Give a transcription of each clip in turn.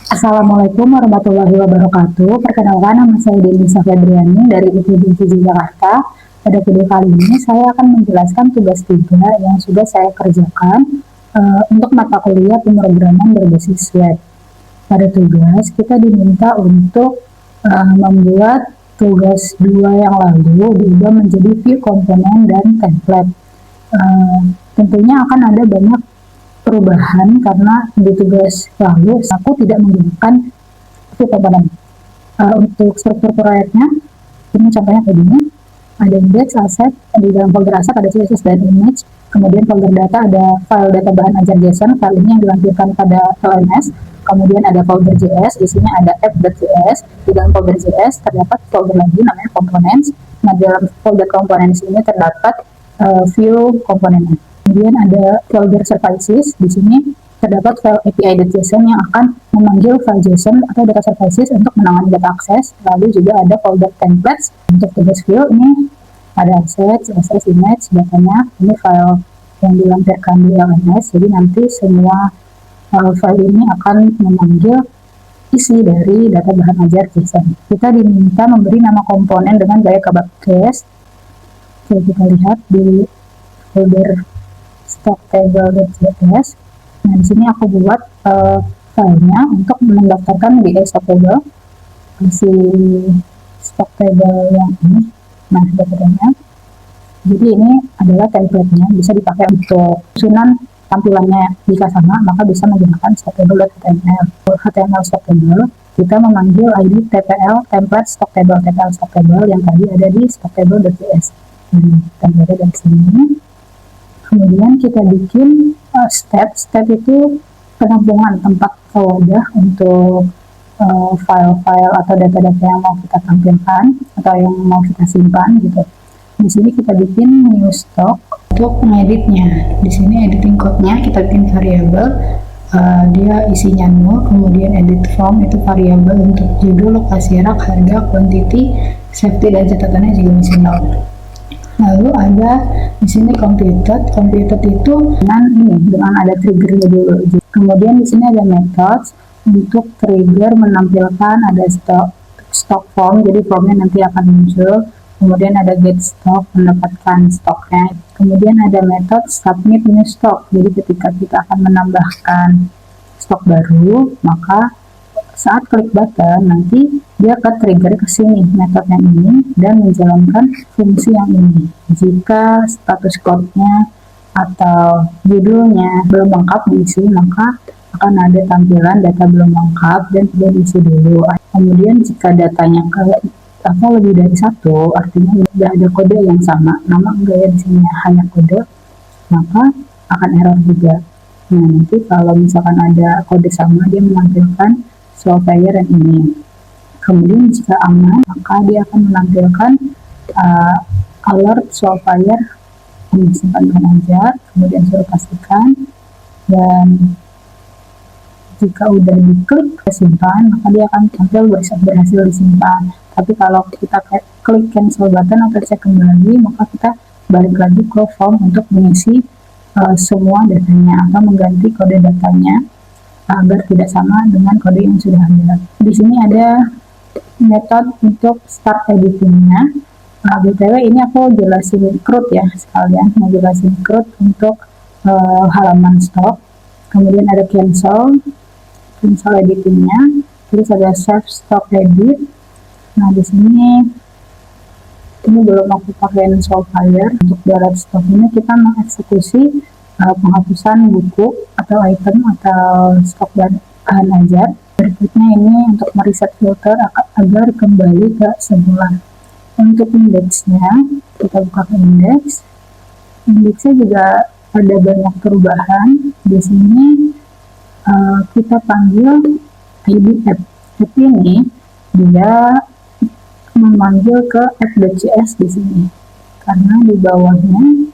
Assalamualaikum warahmatullahi wabarakatuh. Perkenalkan, nama saya Denisa Febriani dari IPB Jakarta. Pada video kali ini saya akan menjelaskan tugas 3 yang sudah saya kerjakan untuk mata kuliah pemrograman berbasis web. Pada tugas kita diminta untuk membuat tugas 2 yang lalu diubah menjadi view komponen dan template. Tentunya akan ada banyak perubahan karena di tugas lalu aku tidak menggunakan view komponen. Untuk struktur proyeknya ini contohnya kayak gini, ada index, asset, di dalam folder asset ada CSS dan image, kemudian folder data ada file data bahan ajar JSON, file ini yang dilampirkan pada LMS, kemudian ada folder JS, isinya ada app.js, di dalam folder JS terdapat folder lagi namanya components. Nah, di dalam folder components ini terdapat view komponennya. Kemudian ada folder services, di sini terdapat file API.json yang akan memanggil file JSON atau data services untuk menangani data akses. Lalu juga ada folder templates untuk tugas view, ini ada asset, CSS, image, datanya, ini file yang dilampirkan di LMS, jadi nanti semua file ini akan memanggil isi dari data bahan ajar JSON. Kita diminta memberi nama komponen dengan gaya kabak case. Oke, kita lihat di folder stocktable.js. Nah, di sini aku buat filenya untuk mendaftarkan di stocktable, isi stocktable yang ini. Nah, datanya. Jadi ini adalah template-nya, bisa dipakai untuk susunan tampilannya. Jika sama, maka bisa menggunakan stocktable.html. HTML stocktable, kita memanggil ID TPL template stocktable yang tadi ada di stocktable.js. Template dari sini. Kemudian kita bikin step itu penampungan tempat wadah untuk file-file atau data-data yang mau kita tampilkan atau yang mau kita simpan gitu. Di sini kita bikin new stock untuk mengeditnya. Di sini editing code-nya kita bikin variabel, dia isinya nol, kemudian edit form itu variabel untuk judul, lokasi rak, harga, quantity, safety dan catatannya juga masih nol. Lalu ada di sini computed itu dengan ada triggernya dulu. Kemudian di sini ada methods untuk trigger menampilkan, ada stock form, jadi formnya nanti akan muncul. Kemudian ada get stock, mendapatkan stoknya. Kemudian ada method submit new stock, jadi ketika kita akan menambahkan stok baru, maka saat klik button nanti dia akan trigger ke sini metode yang ini dan menjalankan fungsi yang ini. Jika status code-nya atau judulnya belum lengkap diisi, maka akan ada tampilan data belum lengkap dan tidak diisi dulu. Kemudian jika datanya lebih dari satu, artinya tidak ada kode yang sama, nama enggak ya di sini hanya kode, maka akan error juga. Nah, nanti kalau misalkan ada kode sama, dia menampilkan swapware yang ini. Kemudian jika aman, maka dia akan menampilkan alert swapware yang disimpan bahan ajar, kemudian suruh pastikan, dan jika udah diklik simpan, maka dia akan tampil berhasil disimpan. Tapi kalau kita klik cancel button atau cek kembali, maka kita balik lagi ke form untuk mengisi semua datanya atau mengganti kode datanya agar tidak sama dengan kode yang sudah ada. Di sini ada metode untuk start editingnya. BTW ini aku jelasin CRUD ya sekalian, mau jelasin CRUD untuk halaman stock. Kemudian ada cancel editingnya, terus ada save stock edit. Nah, di sini belum aku pakai swapware. Untuk dalam stock ini kita mengeksekusi penghapusan buku atau item atau stok bahan ajar. Berikutnya ini untuk mereset filter agar kembali ke semula. Untuk indeksnya, kita buka ke indeks. Indeksnya juga ada banyak perubahan. Di sini kita panggil ID app. App ini dia memanggil ke app.js di sini. Karena di bawahnya,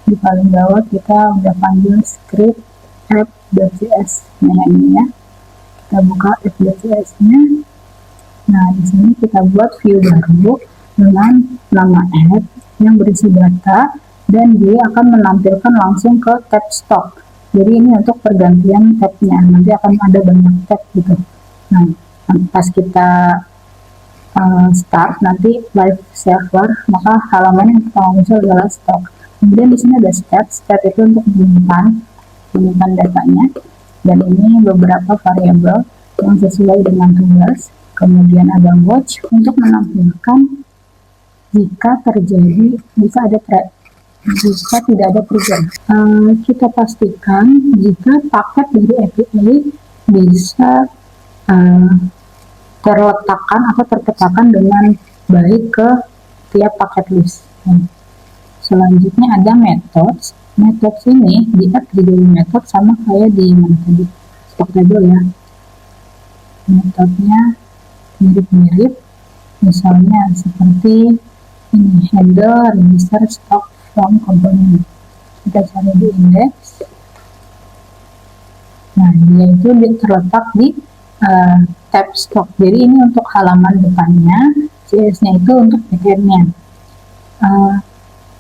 di paling bawah kita udah panggil script app.js. Nah, ini ya. Kita buka app.js-nya. Nah, di sini kita buat view baru dengan nama app yang berisi data dan dia akan menampilkan langsung ke tab stock. Jadi ini untuk pergantian tabnya, nanti akan ada banyak tab gitu. Nah, pas kita start nanti live server, maka halaman yang pertama muncul adalah stock. Kemudian di sini ada stat itu untuk menyimpan datanya, dan ini beberapa variabel yang sesuai dengan tugas. Kemudian ada watch untuk menampilkan jika tidak ada trigger. Kita pastikan jika paket dari API bisa terletakkan atau terpetakan dengan baik ke tiap paket list. Selanjutnya ada methods. Methods ini dia trigger method sama kayak di mana tadi, stock table ya. Metodenya mirip-mirip, misalnya seperti ini, handle, register, stock, from, component. Kita cari di index. Nah, dia itu terletak di tab stock. Jadi ini untuk halaman depannya, CSS-nya itu untuk backend-nya.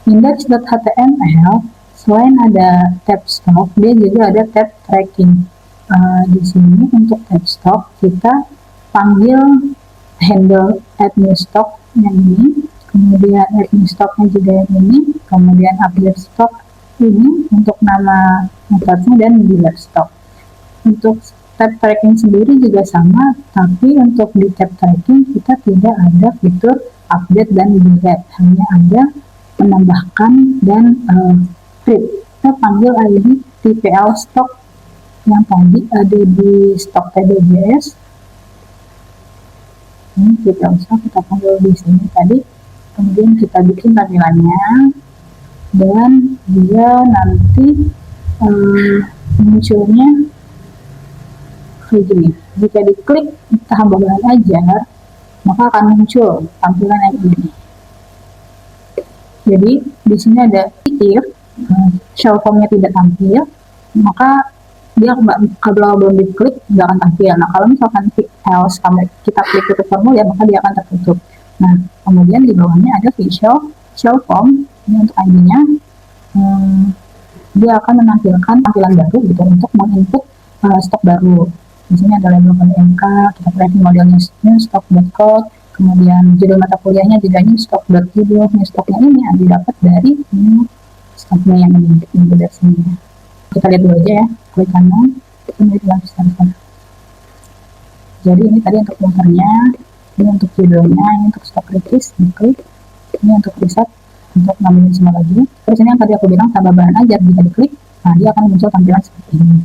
Index.html selain ada tab stock, dia juga ada tab tracking. Di sini untuk tab stock kita panggil handle add new stock yang ini, kemudian add new stocknya juga yang ini, kemudian update stock ini untuk nama metodenya, dan delete stock. Untuk tab tracking sendiri juga sama, tapi untuk di tab tracking kita tidak ada fitur update dan delete, hanya ada menambahkan dan flip. Kita panggil ID TPL stock yang tadi ada di stock table.js. Ini kita panggil di sini tadi, kemudian kita bikin tampilannya, dan dia nanti munculnya kayak gini. Jika diklik tambahan ajar, maka akan muncul tampilan yang ini. Jadi di sini ada if shell formnya tidak tampil, maka dia kalau belum diklik nggak akan tampil. Nah, kalau misalkan else kita klik tutup formulir, maka dia akan tertutup. Nah, kemudian di bawahnya ada visual shell form, ini untuk ID-nya. Dia akan menampilkan tampilan baru gitu untuk menginput stok baru. Di sini ada label PMK, kita preview modelnya new stock.code, kemudian judul mata kuliahnya juga new stock.judul. New stocknya ini didapat dari new stoknya yang ini, dari sini. Kita lihat dulu aja ya, klik kanan, kemudian lanjut. Jadi ini tadi untuk filternya, ini untuk judulnya, ini untuk stok kritis, diklik, ini untuk riset, untuk ngambilin semua lagi. Terus ini yang tadi aku bilang tambah bahan ajar, jika diklik, nah dia akan muncul tampilan seperti ini.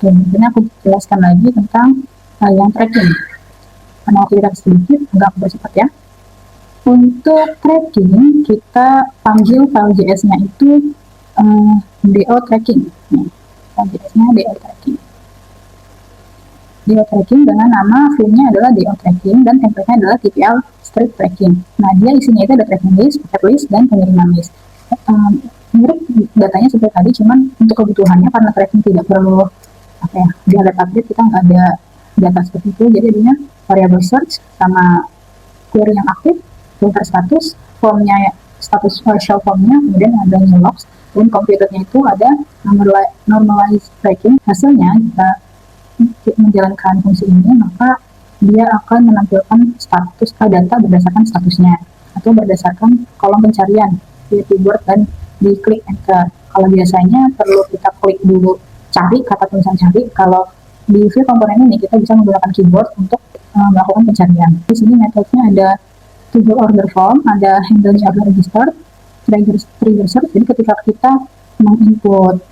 Oke, ini aku jelaskan lagi tentang yang tracking. Karena waktu kita sedikit, agak aku bercepat ya. Untuk tracking, kita panggil file JS-nya itu do tracking. Nih, file JS-nya do tracking. Do tracking dengan nama filenya adalah do tracking, dan template-nya adalah TPL strip tracking. Nah, dia isinya itu ada tracking list, packet list, dan pengiriman list. Mirip datanya seperti tadi, cuman untuk kebutuhannya karena tracking tidak perlu di update, kita nggak ada data seperti itu. Jadi adanya variable search sama query yang aktif, filter status, formnya status shell formnya, kemudian ada new logs, dan computernya itu ada normalized tracking. Hasilnya kita menjalankan fungsi ini, maka dia akan menampilkan status data berdasarkan statusnya atau berdasarkan kolom pencarian di keyboard dan di klik enter. Kalau biasanya perlu kita klik dulu cari kata tulisan cari, kalau di view komponen ini kita bisa menggunakan keyboard untuk melakukan pencarian. Di sini metodenya ada table order form, ada handle Java register, trigger search. Jadi ketika kita menginput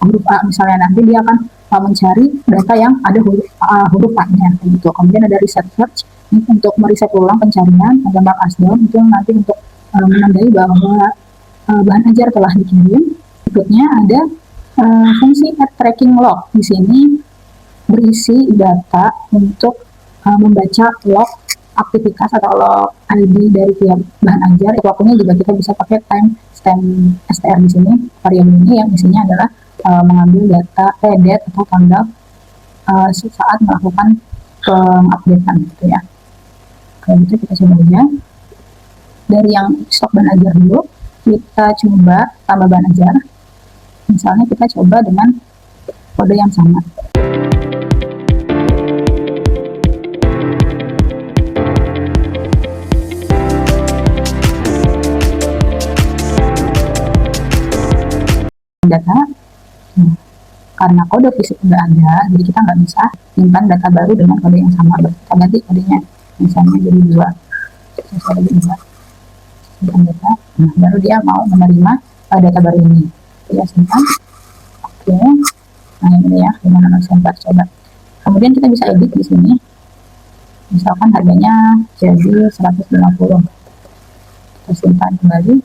huruf A misalnya, nanti dia akan mencari data yang ada huruf A-nya gitu. Kemudian ada reset search, ini untuk mereset ulang pencarian. Ada mark as done, itu nanti untuk menandai bahwa bahan ajar telah dikirim. Berikutnya ada fungsi add tracking log. Di sini berisi data untuk membaca log aktivitas atau log ID dari tiap bahan ajar. Waktunya juga kita bisa pakai time stamp str di sini. Variabel ini yang isinya adalah mengambil data date atau tanggal saat melakukan pengupdatean gitu ya. Kalau gitu kita coba aja dari yang stok bahan ajar dulu, kita coba tambah bahan ajar. Misalnya kita coba dengan kode yang sama. data. Nah, karena kode fisik udah ada, jadi kita nggak bisa simpan data baru dengan kode yang sama. Kita ganti kodenya, misalnya jadi 2, misalnya jadi 2, simpan data. Nah, baru dia mau menerima data baru ini. Dia simpan. Oke. Nah, ini ya, gimana simpan, coba. Kemudian kita bisa edit di sini. Misalkan harganya jadi 150. Kita simpan kembali.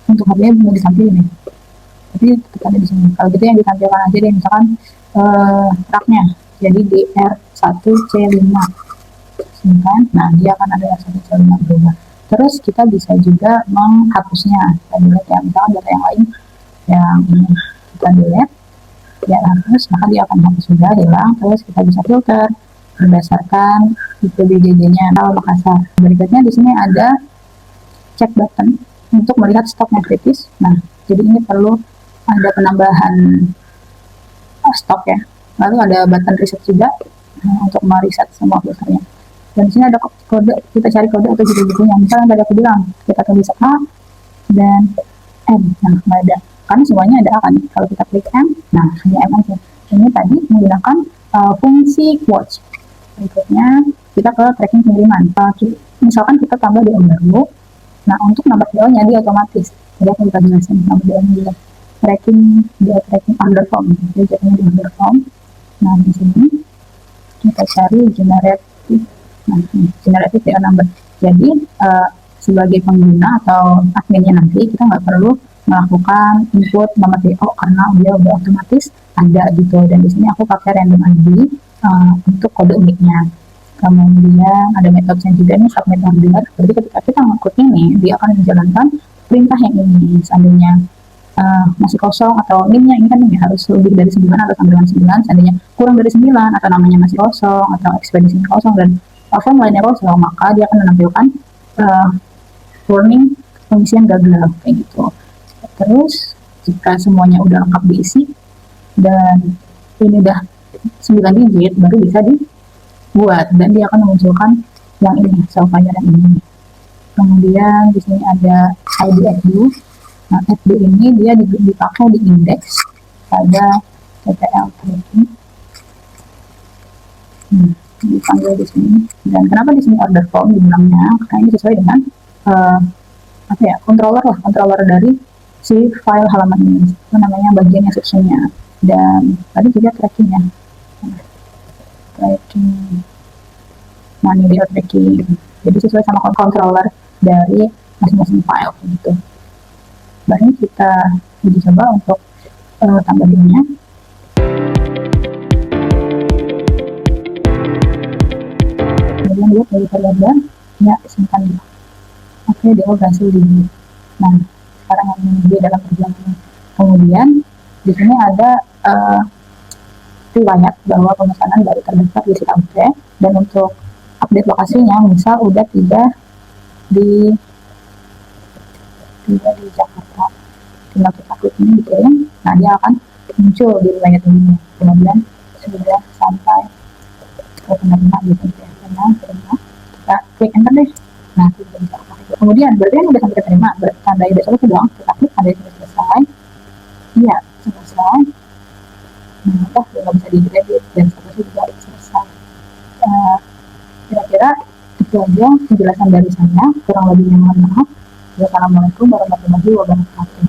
Untuk harganya belum ditampilin nih, tapi tetap ada di sini. Kalau gitu yang ditampilkan aja deh, misalkan raknya jadi DR1C5 simpan. Nah, dia akan ada R1C5 berubah. Terus kita bisa juga menghapusnya. Kita delete ya, misalkan data yang lain yang kita delete ya hapus, maka dia akan hapus juga, hilang. Terus kita bisa filter berdasarkan IPBJJ-nya atau Makassar. Berikutnya di sini ada check button untuk melihat stok yang kritis. Nah, jadi ini perlu ada penambahan stok ya. Lalu ada button reset juga untuk mereset semua filternya. Dan di sini ada kode, kita cari kode atau judul-judulnya. Misalnya tadi aku bilang, kita tulis A dan M. Nah, nggak ada. Karena semuanya ada A kan. Kalau kita klik M, nah hanya M aja. Ini tadi menggunakan fungsi watch. Berikutnya kita ke tracking pengiriman. Misalkan kita tambah DO baru. Nah, untuk nambah DO-nya dia otomatis. Jadi aku bisa jelasin nambah DO-nya juga. Tracking order form. Jadi jadinya di order form. Nah, di sini kita cari generative. Nah, generative DO number. Jadi sebagai pengguna atau adminnya nanti kita nggak perlu melakukan input nomor DO karena dia udah otomatis ada gitu. Dan di sini aku pakai random ID untuk kode uniknya. Kemudian ada metodenya juga nih, submit order. Berarti ketika kita ngikut ini, dia akan menjalankan perintah yang ini. Seandainya masih kosong atau NIM-nya ini kan ini harus lebih dari 9 atau sampai dengan 9. Seandainya kurang dari 9 atau namanya masih kosong atau ekspedisinya kosong dan form lainnya kosong, maka dia akan menampilkan warning pengisian gagal kayak gitu. Terus jika semuanya udah lengkap diisi dan ini udah 9 digit, baru bisa dibuat dan dia akan memunculkan yang ini, self-fire yang ini. Kemudian di sini ada ID FD. Nah, FD ini dia dipakai di indeks pada TTL tracking. Dipanggil di sini. Dan kenapa di sini order form dibilangnya? Karena ini sesuai dengan controller dari si file halaman ini. Itu namanya bagian sectionnya. Dan tadi juga trackingnya. Tracking money DO tracking. Jadi sesuai sama controller dari masing-masing file gitu. Baru kita uji coba untuk tambah DO-nya. Kemudian lihat dari variabel ya simpan dulu. Oke, DO berhasil di. Nah, sekarang yang ini dalam perjalanan. Kemudian di sini ada riwayat bahwa pemesanan baru terdaftar di Sitaute, dan untuk update lokasinya misal udah tidak di Jakarta, tinggal kita klik ini dikirim, nah dia akan muncul di riwayat ini. Kemudian sudah sampai ke penerima gitu ya, terima, kita klik enter deh. Nah, kita bisa pakai. Kemudian berarti yang udah sampai terima, tanda udah selesai doang, kita klik tanda sudah selesai. Iya, selesai. Nah, nggak bisa di-edit dan seterusnya juga selesai. Kira-kira itu aja penjelasan dari saya. Kurang lebihnya mohon maaf. Wassalamualaikum warahmatullahi wabarakatuh.